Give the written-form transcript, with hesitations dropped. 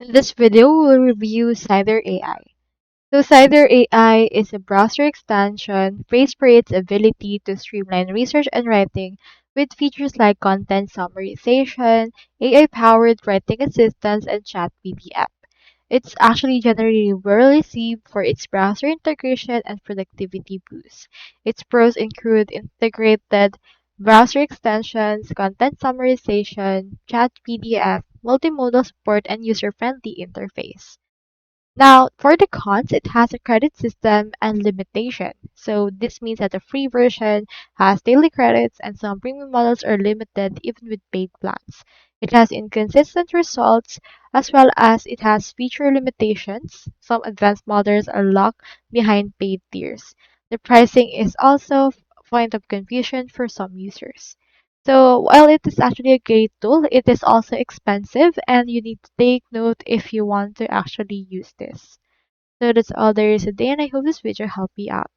In this video, we'll review Cider AI. So Cider AI is a browser extension praised for its ability to streamline research and writing with features like content summarization, AI-powered writing assistance, and chat PDF. It's actually generally well received for its browser integration and productivity boost. Its pros include integrated browser extensions, content summarization, chat PDF, multimodal support, and user-friendly interface. Now, for the cons, it has a credit system and limitation. So this means that the free version has daily credits and some premium models are limited even with paid plans. It has inconsistent results as well as it has feature limitations. Some advanced models are locked behind paid tiers. The pricing is also a point of confusion for some users. So while it is actually a great tool, it is also expensive and you need to take note if you want to actually use this. So that's all there is today and I hope this video helped you out.